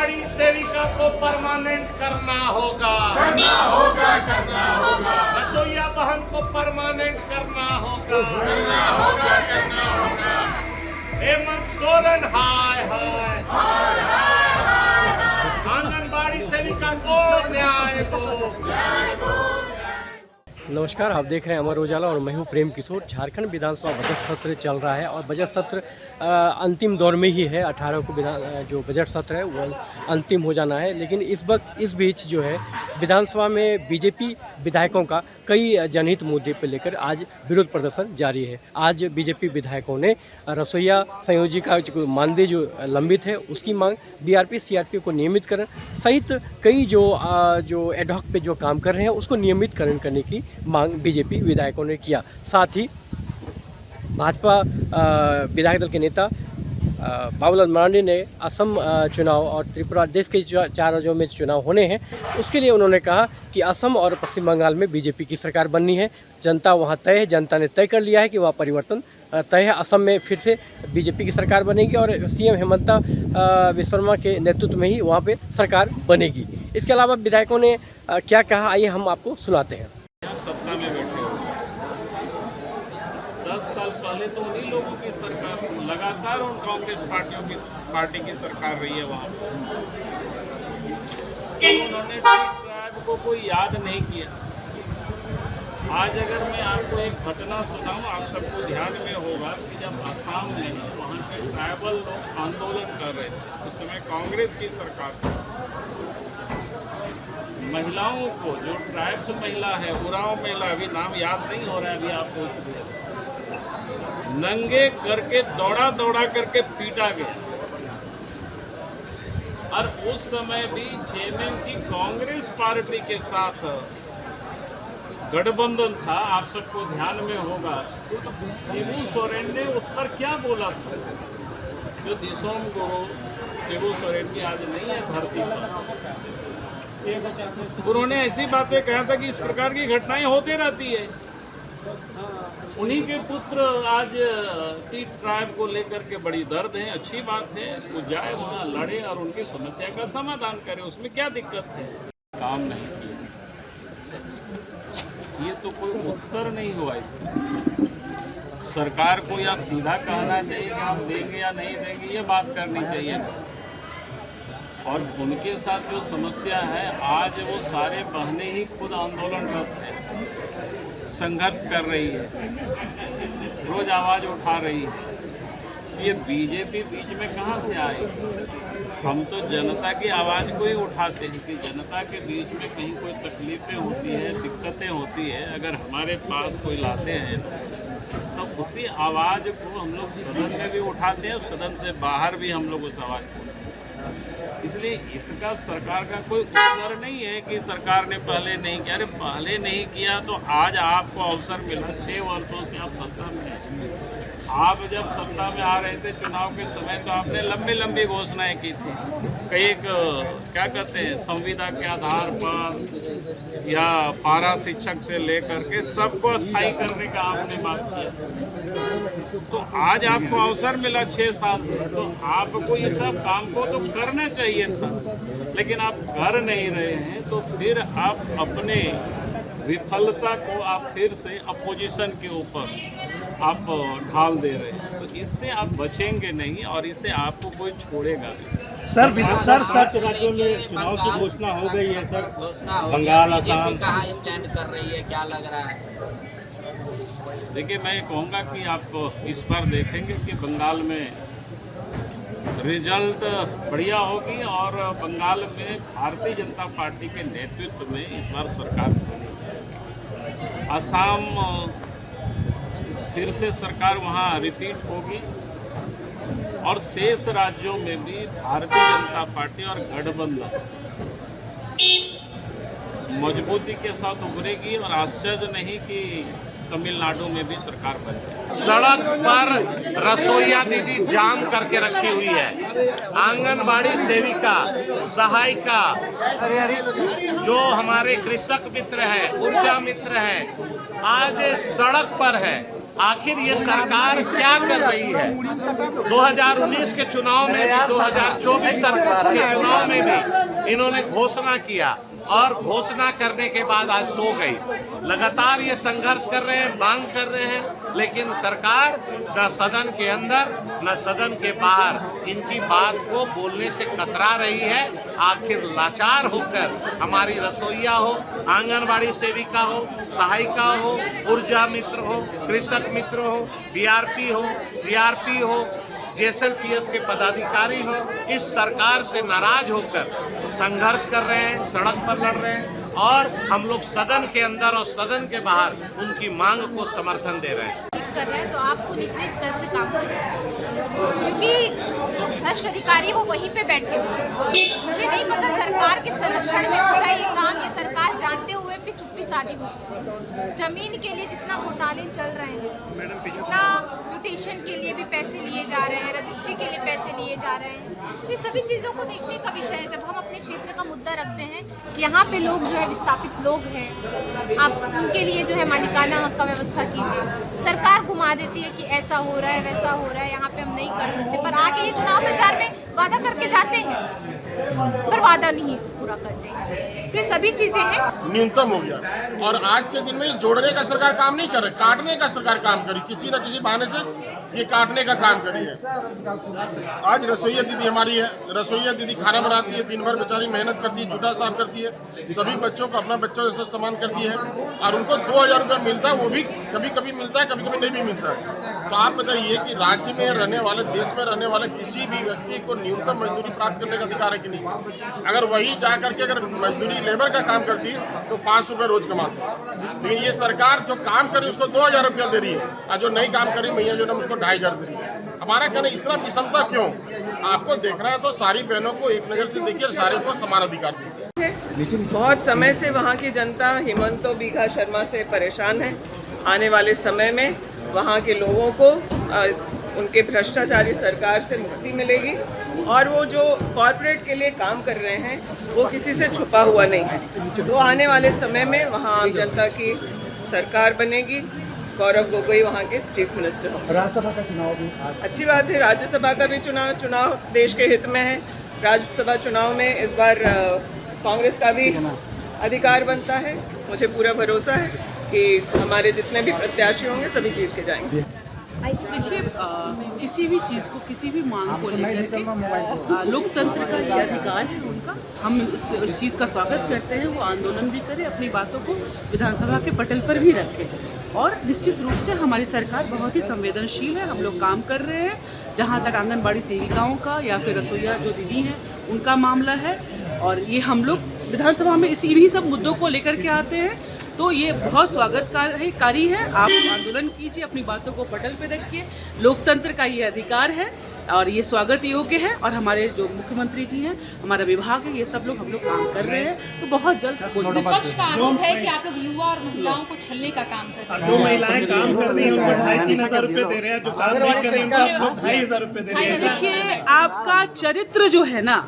आंगनबाड़ी सेविका को परमानेंट करना होगा, रसोईया बहन को परमानेंट करना होगा। हेमंत सोरेन हाय हाय, आंगनबाड़ी सेविका को न्याय दो। नमस्कार, आप देख रहे हैं अमर उजाला और मैं हूं प्रेम किशोर। झारखंड विधानसभा बजट सत्र चल रहा है और बजट सत्र अंतिम दौर में ही है। 18 को जो बजट सत्र है वो अंतिम हो जाना है, लेकिन इस बीच जो है विधानसभा में बीजेपी विधायकों का कई जनहित मुद्दे पर लेकर आज विरोध प्रदर्शन जारी है। आज बीजेपी विधायकों ने रसोईया संयोजिका जो मानदेय जो लंबित है उसकी मांग, बीआरपी सीआरपी को नियमितकरण सहित कई जो एडहॉक पे जो काम कर रहे हैं उसको नियमितकरण करने की मांग बीजेपी विधायकों ने किया। साथ ही भाजपा विधायक दल के नेता बाबूलाल मरांडी ने असम चुनाव और त्रिपुरा, देश के 4 राज्यों में चुनाव होने हैं, उसके लिए उन्होंने कहा कि असम और पश्चिम बंगाल में बीजेपी की सरकार बननी है। जनता वहां तय है, जनता ने तय कर लिया है कि वह परिवर्तन तय है। असम में फिर से बीजेपी की सरकार बनेगी और सीएम हेमंता विश्वशर्मा के नेतृत्व में ही वहाँ पे सरकार बनेगी। इसके अलावा विधायकों ने क्या कहा, आइए हम आपको सुनाते हैं। सत्ता में बैठे हो 10 साल पहले तो उन्हीं लोगों की सरकार, लगातार उन कांग्रेस पार्टी की सरकार रही है वहाँ पर। तो उन्होंने ट्राइब को कोई याद नहीं किया। आज अगर मैं आपको एक घटना सुनाऊं, आप सबको ध्यान में होगा कि जब असम में वहाँ के ट्राइबल लोग आंदोलन कर रहे थे उस समय कांग्रेस की सरकार थी। महिलाओं को, जो ट्राइब्स महिला है, उरांव महिला, अभी नाम याद नहीं हो रहा है, अभी आप पूछ रहे, नंगे करके दौड़ा करके पीटा गया। और उस समय भी जेएमएम की कांग्रेस पार्टी के साथ गठबंधन था। आप सबको ध्यान में होगा शिबू सोरेन ने उस पर क्या बोला था, जो दिसोम गुरु शिबू सोरेन की आज नहीं है धरती पर। उन्होंने ऐसी बातें कहा था कि इस प्रकार की घटनाएं होती रहती है। उन्हीं के पुत्र आज टी ट्राइब को लेकर के बड़ी दर्द है। अच्छी बात है, वो जाए वहाँ लड़े और उनकी समस्या का समाधान करे, उसमें क्या दिक्कत है। काम नहीं किया, ये तो कोई उत्तर नहीं हुआ इसका। सरकार को या सीधा कहना चाहिए कि हम देंगे या नहीं देंगे, ये बात करनी चाहिए। और उनके साथ जो समस्या है, आज वो सारे बहनें ही खुद आंदोलनरत हैं, संघर्ष कर रही है, रोज आवाज़ उठा रही है। ये बीजेपी बीच में कहाँ से आई? हम तो जनता की आवाज़ को ही उठाते हैं कि जनता के बीच में कहीं कोई तकलीफ़ें होती है, दिक्कतें होती है, अगर हमारे पास कोई लाते हैं तो उसी आवाज़ को हम लोग सदन में भी उठाते हैं, सदन से बाहर भी हम लोग उस आवाज़ को। इसलिए इसका सरकार का कोई उत्तर नहीं है कि सरकार ने पहले नहीं किया। अरे पहले नहीं किया तो आज आपको अवसर मिला, 6 वर्षों से आप सत्ता में हैं। आप जब सत्ता में आ रहे थे चुनाव के समय, तो आपने लंबी घोषणाएं की थी। कई क्या कहते हैं, संविदा के आधार पर या पारा शिक्षक से लेकर के सबको स्थायी करने का आपने बात किया। तो आज आपको अवसर मिला 6 साल से, तो आपको ये सब काम को तो करना चाहिए था, लेकिन आप कर नहीं रहे हैं। तो फिर आप अपने विफलता को आप फिर से अपोजिशन के ऊपर आप ढाल दे रहे हैं। तो इससे आप बचेंगे नहीं और इससे आपको कोई छोड़ेगा नहीं। सर राज्यों में चुनाव की घोषणा हो गई है सर, बंगाल, असम कहाँ स्टैंड कर रही है, क्या लग रहा है? देखिए, मैं कहूँगा कि आप इस बार देखेंगे कि बंगाल में रिजल्ट बढ़िया होगी और बंगाल में भारतीय जनता पार्टी के नेतृत्व में इस बार सरकार बनेगी। असम फिर से सरकार वहाँ रिपीट होगी और शेष राज्यों में भी भारतीय जनता पार्टी और गठबंधन मजबूती के साथ उभरेगी। और आश्चर्य नहीं कि तमिलनाडु में भी सरकार बन जाए। सड़क पर रसोईया दीदी जाम करके रखी हुई है। आंगनबाड़ी सेविका, सहायिका, जो हमारे कृषक मित्र है, ऊर्जा मित्र है, आज सड़क पर है। आखिर ये सरकार क्या कर रही है। 2019 के चुनाव में भी, 2024 के चुनाव में भी इन्होंने घोषणा किया और घोषणा करने के बाद आज सो गई। लगातार ये संघर्ष कर रहे हैं, मांग कर रहे हैं, लेकिन सरकार न सदन के अंदर न सदन के बाहर इनकी बात को बोलने से कतरा रही है। आखिर लाचार होकर हमारी रसोइया हो, आंगनबाड़ी सेविका हो, सहायिका हो, ऊर्जा मित्र हो, कृषक मित्र हो, बीआरपी हो, सीआरपी हो, जेएसएलपीएस के पदाधिकारी हो, इस सरकार से नाराज होकर संघर्ष कर रहे हैं, सड़क पर लड़ रहे हैं और हम लोग सदन के अंदर और सदन के बाहर उनकी मांग को समर्थन दे रहे हैं। कर रहे हैं तो आपको निचले स्तर से काम करना है, क्योंकि जो भ्रष्ट अधिकारी वो वहीं पे बैठे हुए हैं। मुझे नहीं पता सरकार के संरक्षण में हो रहा है ये काम, ये सरकार जानते हुए भी चुप्पी साधी हुई। जमीन के लिए जितना घोटाले चल रहे हैं, जितना म्यूटेशन के लिए भी पैसे लिए जा रहे हैं, रजिस्ट्री के लिए पैसे लिए जा रहे हैं, ये सभी चीज़ों को देखने का विषय है। जब हम अपने क्षेत्र का मुद्दा रखते हैं कि यहाँ पे लोग जो है विस्थापित लोग हैं, आप उनके लिए जो है मालिकाना हक का व्यवस्था कीजिए। सरकार घुमा देती है कि ऐसा हो रहा है, वैसा हो रहा है, यहाँ पे हम नहीं कर सकते, पर आगे ये चुनाव प्रचार में वादा करके जाते हैं पर वादा नहीं पूरा करते हैं। तो ये सभी चीजें हैं। न्यूनतम हो गया और आज के दिन में ये जोड़ने का सरकार काम नहीं कर रही, काटने का सरकार काम करी, किसी न किसी बहाने से ये काटने का काम करी है। आज रसोईया दीदी हमारी है, रसोईया दीदी खाना बनाती है, दिन भर बेचारी मेहनत करती है, जूठा साफ करती है, सभी बच्चों को अपना बच्चों जैसा सम्मान करती है और उनको 2000 रुपये मिलता है, वो भी कभी कभी मिलता है, कभी कभी नहीं भी मिलता है। तो आप बताइए कि राज्य में रहने वाले, देश में रहने वाले किसी भी व्यक्ति को न्यूनतम मजदूरी प्राप्त करने का अधिकार है कि नहीं? अगर वही जा करके अगर मजदूरी लेबर का काम करती है तो 5 रुपये रोज कमाती, लेकिन ये सरकार जो काम करे उसको 2000 रुपया दे रही है और जो नहीं काम करी मैया जो ना उसको 2500 दे रही है। हमारा कहना इतना विषमता क्यों? आपको देखना है तो सारी बहनों को एक नज़र से देखिए और सारे को समान अधिकार दीजिए। बहुत समय से वहाँ की जनता हिमंतो बीघा शर्मा से परेशान है। आने वाले समय में वहाँ के लोगों को उनके भ्रष्टाचारी सरकार से मुक्ति मिलेगी और वो जो कॉरपोरेट के लिए काम कर रहे हैं वो किसी से छुपा हुआ नहीं है। तो आने वाले समय में वहाँ आम जनता की सरकार बनेगी, गौरव गोगोई वहाँ के चीफ मिनिस्टर होंगे। राज्यसभा का चुनाव भी अच्छी बात है, राज्यसभा का भी चुनाव देश के हित में है। राज्यसभा चुनाव में इस बार कांग्रेस का भी अधिकार बनता है। मुझे पूरा भरोसा है कि हमारे जितने भी प्रत्याशी होंगे सभी जीत के जाएंगे। देखिए, किसी भी चीज़ को, किसी भी मांग को लेकर के लोकतंत्र का ये अधिकार है उनका। हम इस चीज़ का स्वागत करते हैं, वो आंदोलन भी करें, अपनी बातों को विधानसभा के पटल पर भी रखें। और निश्चित रूप से हमारी सरकार बहुत ही संवेदनशील है। हम लोग काम कर रहे हैं, जहाँ तक आंगनबाड़ी सेविकाओं का या फिर रसोईया जो दीदी हैं उनका मामला है, और ये हम लोग विधानसभा में इन्हीं सब मुद्दों को लेकर के आते हैं। तो ये बहुत स्वागतकारी है। आप आंदोलन कीजिए, अपनी बातों को पटल पे रखिए, लोकतंत्र का ये अधिकार है और ये स्वागत योग्य है। और हमारे जो मुख्यमंत्री जी हैं, हमारा विभाग है, ये सब लोग हम लोग काम कर रहे हैं। तो बहुत जल्द विपक्ष का आरोप है कि आप लोग युवा और महिलाओं को छलने का काम कर रहे हैं। जो महिलाएं काम कर रही हैं उनको 2500-3000 रुपये दे रहे हैं, जो काम नहीं कर रही हैं उनको 2500 रुपये दे रहे हैं। देखिए, आपका चरित्र जो है ना,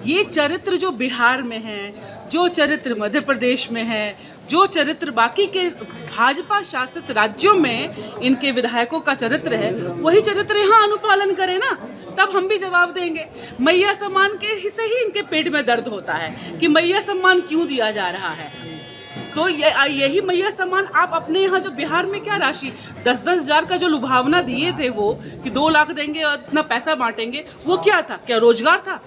ये चरित्र जो बिहार में है, जो चरित्र मध्य प्रदेश में है, जो चरित्र बाकी के भाजपा शासित राज्यों में इनके विधायकों का चरित्र है, वही चरित्र यहाँ अनुपालन करे ना, तब हम भी जवाब देंगे। मैया सम्मान के हिस्से ही इनके पेट में दर्द होता है कि मैया सम्मान क्यों दिया जा रहा है। तो यही मैया सम्मान आप अपने यहाँ जो बिहार में क्या राशि 10-10 हज़ार का जो लुभावना दिए थे वो कि 2 लाख देंगे और इतना पैसा बांटेंगे, वो क्या था? क्या रोजगार था?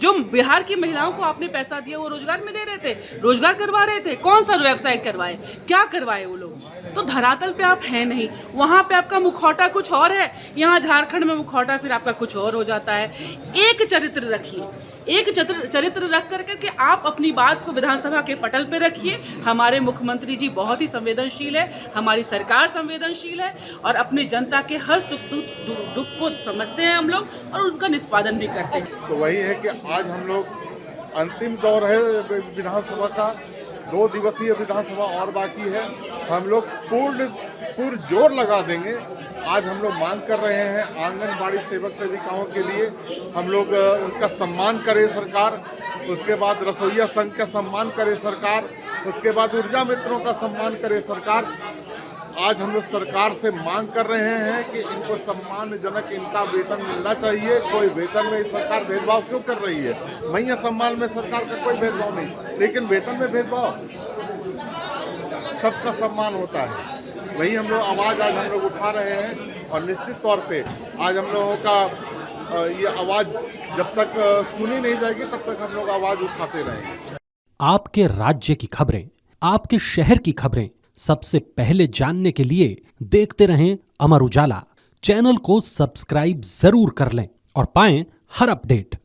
जो बिहार की महिलाओं को आपने पैसा दिया वो रोजगार में दे रहे थे, रोजगार करवा रहे थे। कौन सा व्यवसाय करवाए, क्या करवाए वो लोग? तो धरातल पे आप हैं नहीं, वहाँ पे आपका मुखौटा कुछ और है, यहाँ झारखंड में मुखौटा फिर आपका कुछ और हो जाता है। एक चरित्र रखिए, एक चरित्र रख करके आप अपनी बात को विधानसभा के पटल पे रखिए। हमारे मुख्यमंत्री जी बहुत ही संवेदनशील है, हमारी सरकार संवेदनशील है और अपनी जनता के हर सुख दुख को समझते हैं हम लोग और उनका निष्पादन भी करते हैं। तो वही है कि आज हम लोग अंतिम दौर है विधानसभा का, 2 दिवसीय विधानसभा और बाकी है। हम लोग पूर्ण जोर लगा देंगे। आज हम लोग मांग कर रहे हैं आंगनबाड़ी सेवक सेविकाओं के लिए हम लोग उनका सम्मान करे सरकार, उसके बाद रसोईया संघ का सम्मान करे सरकार, उसके बाद ऊर्जा मित्रों का सम्मान करे सरकार आज हम लोग सरकार से मांग कर रहे हैं कि इनको सम्मानजनक इनका वेतन मिलना चाहिए। कोई वेतन में सरकार भेदभाव क्यों कर रही है? महिला सम्मान में सरकार का कोई भेदभाव नहीं, लेकिन वेतन में भेदभाव। सबका सम्मान होता है, वही हम लोग आवाज़ आज हम लोग उठा रहे हैं। और निश्चित तौर पे आज हम लोगों का ये आवाज़ जब तक सुनी नहीं जाएगी तब तक हम लोग आवाज़ उठाते रहेंगे। आपके राज्य की खबरें, आपके शहर की खबरें सबसे पहले जानने के लिए देखते रहें अमर उजाला। चैनल को सब्सक्राइब जरूर कर लें और पाएं हर अपडेट।